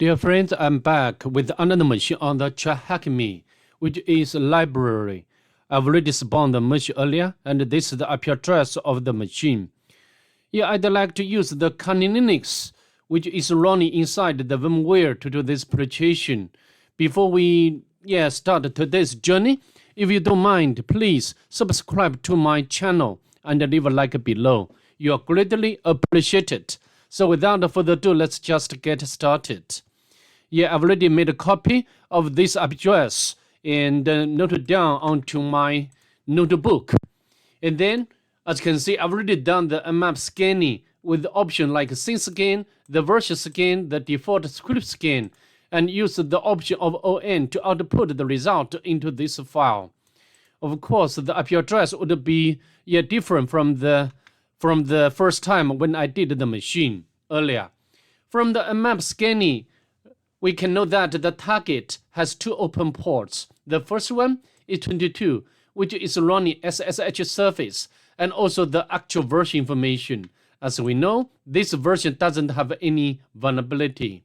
Dear friends, I'm back with another machine on the TryHackMe, which is a library. I've already spawned the machine earlier, and this is the IP address of the machine. Yeah, I'd like to use the Kali Linux, which is running inside the VMware to do this preparation. Before we start today's journey, if you don't mind, please subscribe to my channel and leave a like below. You are greatly appreciated. So without further ado, let's just get started. Yeah, I've already made a copy of this address and noted down onto my notebook. And then, as you can see, I've already done the Nmap scanning with the option like SceneScan, the version scan, the default script scan, and use the option of ON to output the result into this file. Of course, the IP address would be different from the first time when I did the machine earlier. From the Nmap scanning, we can know that the target has two open ports. The first one is 22, which is running SSH service, and also the actual version information. As we know, this version doesn't have any vulnerability.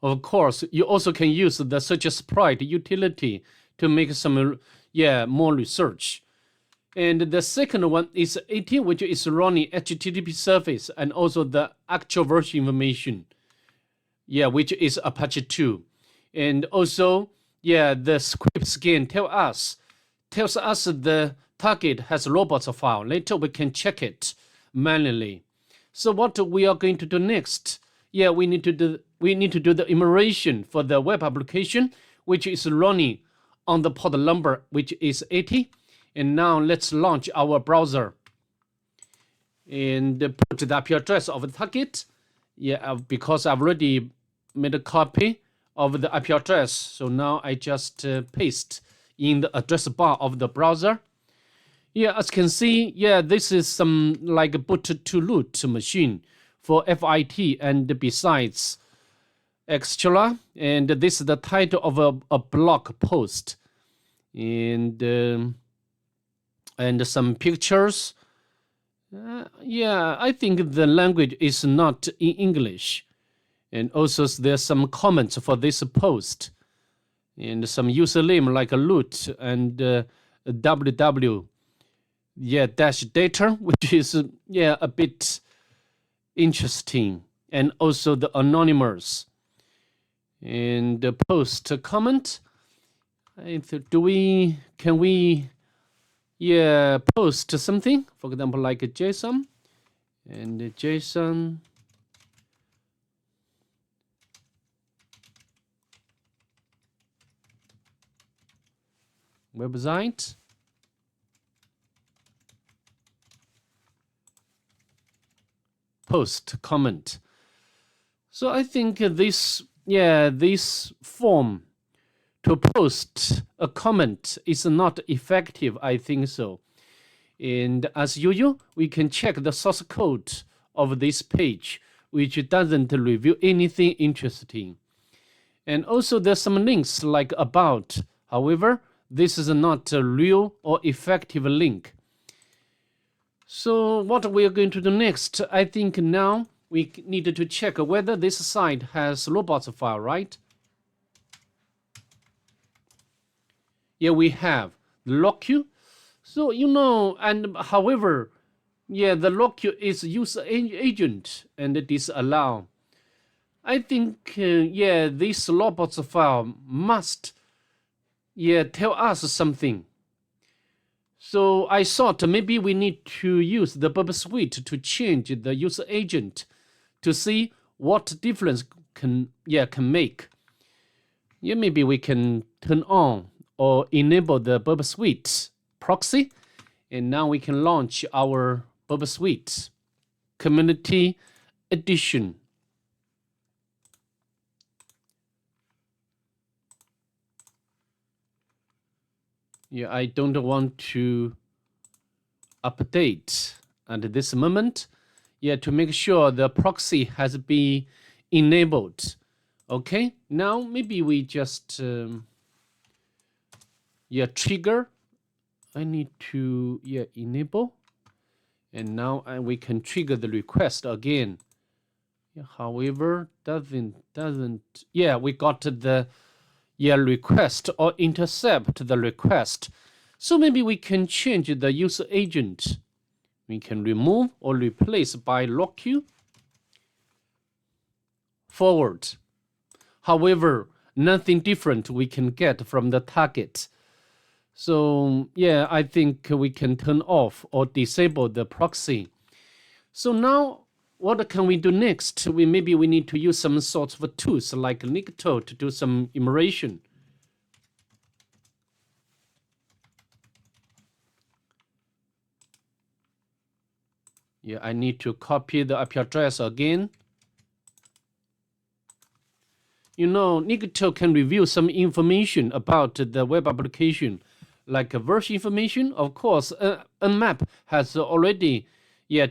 Of course, you also can use the search sprite utility to make some more research. And the second one is 18, which is running HTTP service and also the actual version information. Which is Apache 2. And also, the script scan tells us the target has robots file. Later we can check it manually. So what we are going to do next? We need to do the enumeration for the web application, which is running on the port number, which is 80. And now let's launch our browser and put the IP address of the target. Because I've already made a copy of the IP address, so now I just paste in the address bar of the browser. As you can see, this is some like a boot to root machine for FIT and besides extra, and this is the title of a blog post and some pictures. I think the language is not in English. And also there's some comments for this post. And some username like root and www dash data, which is a bit interesting. And also the anonymous. And the post comment. Can we post something, for example, like a JSON, and the JSON website, post comment. So I think this form to post a comment is not effective. I think so. And as usual, we can check the source code of this page, which doesn't reveal anything interesting. And also there's some links like about. However, this is not a real or effective link. So what we are going to do next, I think now we need to check whether this site has robots file, right? We have the locq. So, and however, the locq is user agent and disallow. I think, this robots file must, tell us something. So I thought maybe we need to use the Burp Suite to change the user agent to see what difference can make. Maybe we can turn on or enable the Burp Suite proxy, and now we can launch our Burp Suite Community Edition. I don't want to update at this moment. To make sure the proxy has been enabled. Okay, now maybe we just trigger. I need to enable, and now we can trigger the request again. Yeah, however, doesn't. Yeah, we got the request or intercept the request. So maybe we can change the user agent. We can remove or replace by lock forward. However, nothing different we can get from the target. So yeah, I think we can turn off or disable the proxy. So now what can we do next? Maybe we need to use some sorts of tools like Nikto to do some immersion. Yeah, I need to copy the IP address again. You know, Nikto can reveal some information about the web application, like version information. Of course, Nmap has already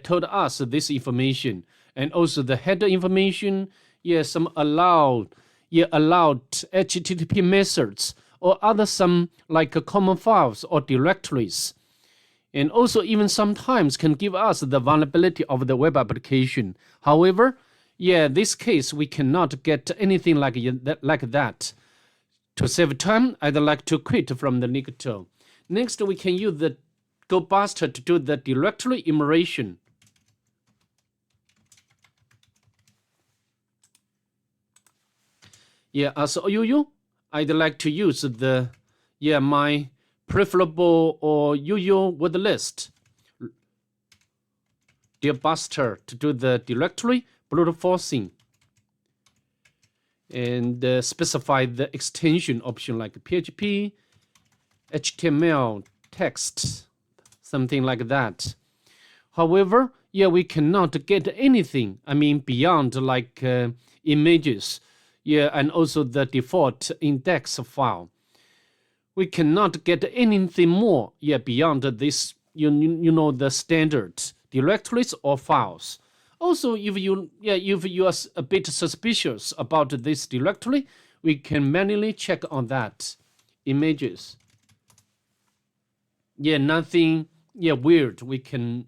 told us this information, and also the header information. Some allowed HTTP methods or other some like common files or directories. And also even sometimes can give us the vulnerability of the web application. However, this case we cannot get anything like that. To save time, I'd like to quit from the Nikto. Next, we can use the GoBuster to do the directory immersion. As UU, I'd like to use the my preferable or UU word list GoBuster to do the directory brute forcing and specify the extension option like PHP, HTML, text, something like that. However, we cannot get anything, beyond like images, and also the default index file. We cannot get anything more, beyond this, the standard directories or files. Also, if you are a bit suspicious about this directory, we can manually check on that. Images. Nothing weird we can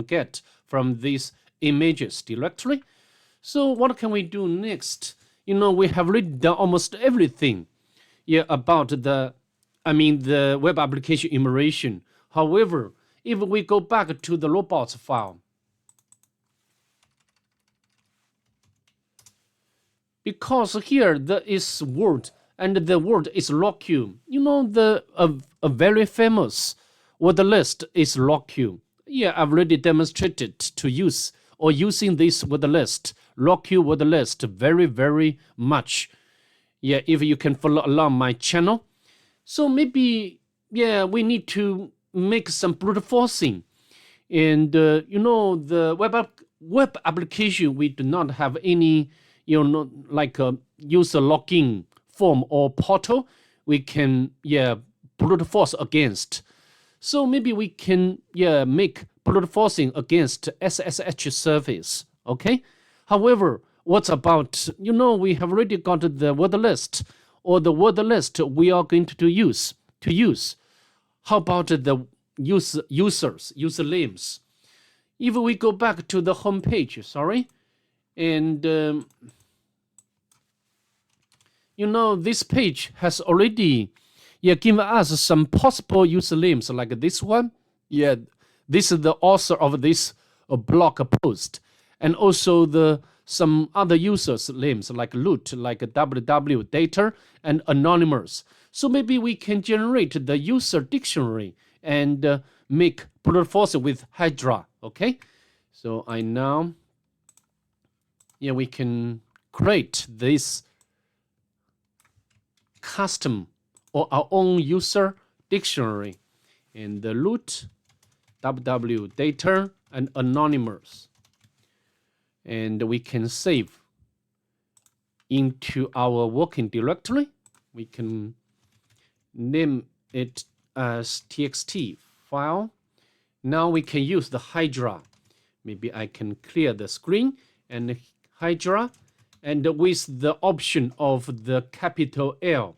get from this images directory. So what can we do next? We have already done almost everything about the web application immersion. However, if we go back to the robots file, because here there is word and the word is LockQ. A very famous word list is LockQ. I've already demonstrated to use or using this word list, LockQ word list, very, very much. If you can follow along my channel. So maybe, we need to make some brute forcing. And, the web application, we do not have any, like a user login form or portal we can, brute force against. So maybe we can, make brute forcing against SSH service, okay? However, what about, we have already got the word list or the word list we are going to use. How about the user names? If we go back to the home page, and this page has already given us some possible usernames like this one. This is the author of this blog post, and also some other users' names like root, like www, data, and anonymous. So maybe we can generate the user dictionary and make brute force with Hydra. Okay, so we can create this custom or our own user dictionary in the root, www, data, and anonymous. And we can save into our working directory. We can name it as txt file. Now we can use the Hydra. Maybe I can clear the screen and Hydra, and with the option of the capital L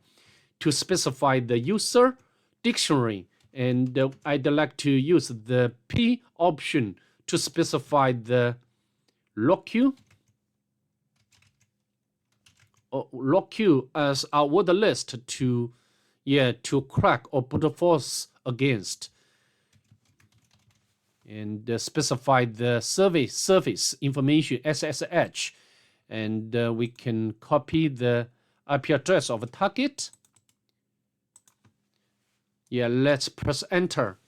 to specify the user dictionary. And I'd like to use the P option to specify the LockQ. lock you as our word list to crack or brute force against, and specify the surface information SSH, and we can copy the IP address of a target. Let's press enter.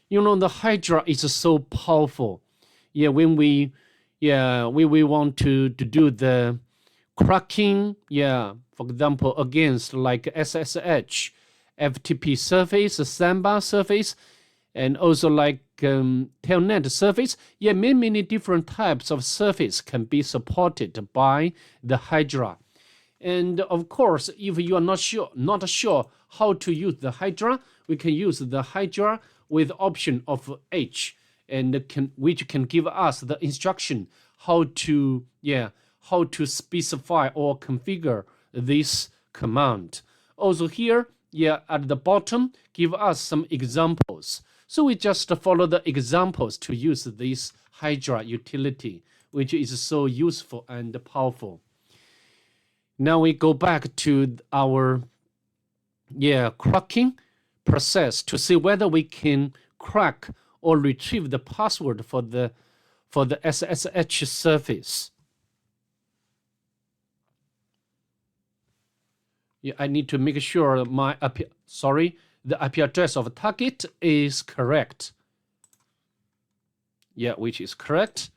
The Hydra is so powerful. When we want to do the cracking, for example, against like SSH, FTP surface, Samba surface, and also like Telnet surface. Many different types of surface can be supported by the Hydra. And of course, if you are not sure how to use the Hydra, we can use the Hydra with option of H, and which can give us the instruction how to specify or configure this command. Also here, at the bottom, give us some examples. So we just follow the examples to use this Hydra utility, which is so useful and powerful. Now we go back to our cracking process to see whether we can crack or retrieve the password for the SSH surface. I need to make sure the IP address of target is correct. Which is correct.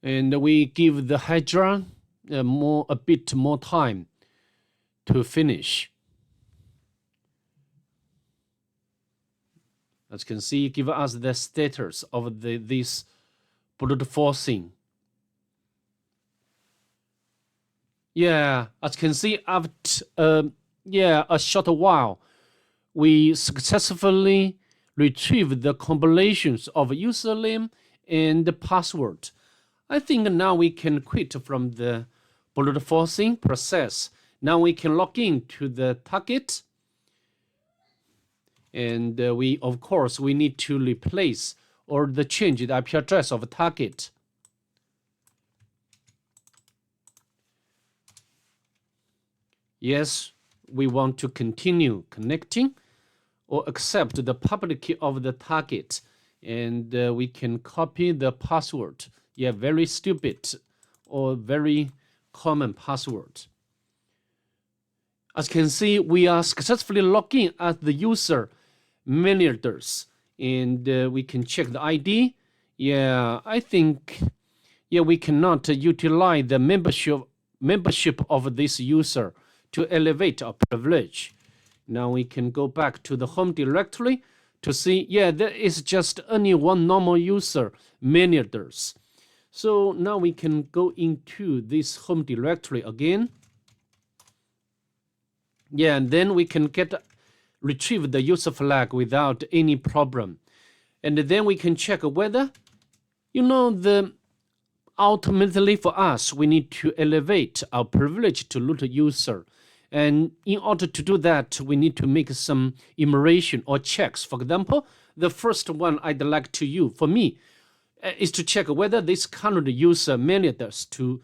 And we give the Hydra a bit more time to finish. As you can see, give us the status of this brute forcing. As you can see, after a short while, we successfully retrieved the combinations of username and the password. I think now we can quit from the brute forcing process. Now we can log in to the target. And we need to replace or change the IP address of a target. Yes, we want to continue connecting or accept the public key of the target, and we can copy the password. Very stupid or very common password. As you can see, we are successfully logged in as the user managers, and we can check the ID. I think we cannot utilize the membership of this user to elevate our privilege. Now we can go back to the home directory to see, there is just only one normal user managers. So now we can go into this home directory again. And then we can retrieve the user flag without any problem. And then we can check whether, ultimately for us, we need to elevate our privilege to root user. And in order to do that, we need to make some enumeration or checks. For example, the first one I'd like to use for me is to check whether this current user manages to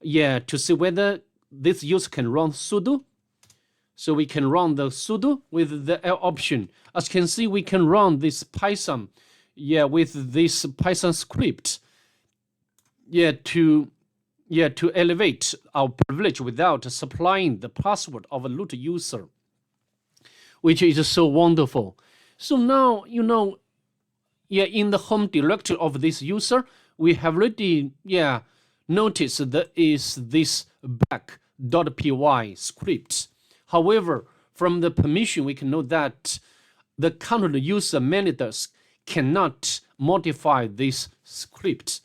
see whether this user can run sudo. So we can run the sudo with the L option. As you can see, we can run this Python, with this Python script, to elevate our privilege without supplying the password of a root user, which is so wonderful. So now, in the home directory of this user, we have already, noticed there is this back.py script. However, from the permission, we can know that the current user managers cannot modify this script.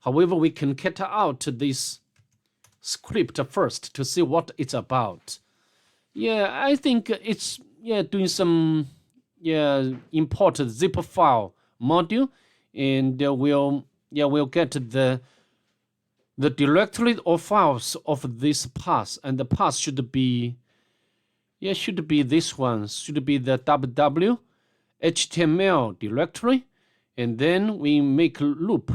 However, we can get out this script first to see what it's about. I think it's doing some import zip file module, and we'll get the the directory or files of this path, and the path should be, should be this one, should be the www HTML directory, and then we make a loop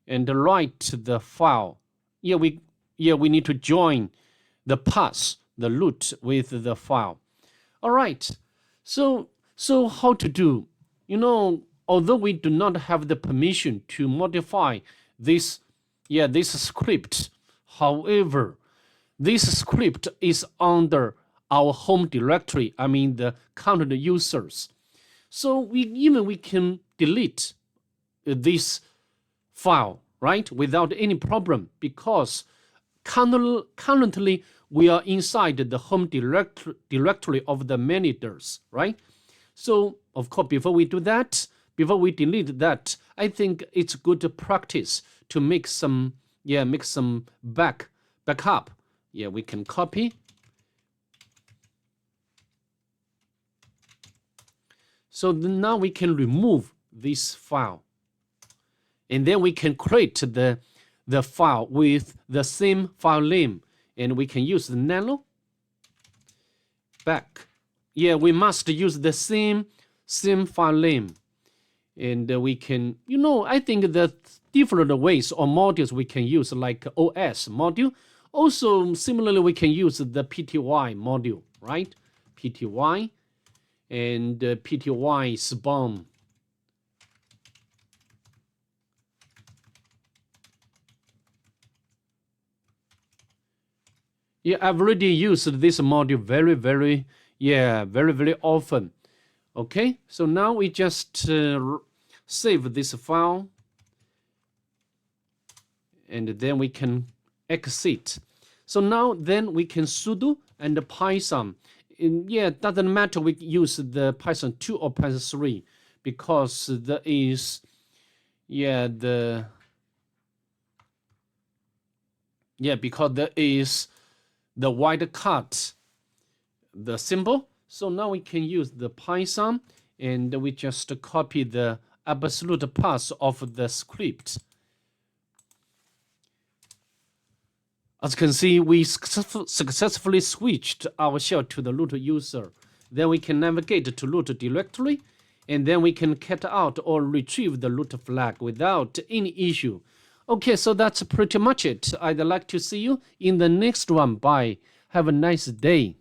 and write the file. We need to join the path, the root with the file. All right. So how to do? Although we do not have the permission to modify this script, however, this script is under our home directory, I mean the current users. So we can delete this file, right, without any problem, because currently we are inside the home directory of the managers, right? So of course, before we do that, before we delete that, I think it's good practice to make some backup. We can copy. So now we can remove this file, and then we can create the file with the same file name, and we can use the nano back. We must use the same file name, and we can, I think the different ways or modules we can use, like OS module. Also, similarly, we can use the PTY module, right? PTY and PTY spawn. I've already used this module very often. Okay, so now we just save this file, and then we can exit. So now then we can sudo and Python. It doesn't matter we use the Python 2 or Python 3, because there is because there is the wildcard, the symbol. So now we can use the Python, and we just copy the absolute path of the script. As you can see, we successfully switched our shell to the root user. Then we can navigate to root directory, and then we can cat out or retrieve the root flag without any issue. Okay, so that's pretty much it. I'd like to see you in the next one. Bye. Have a nice day.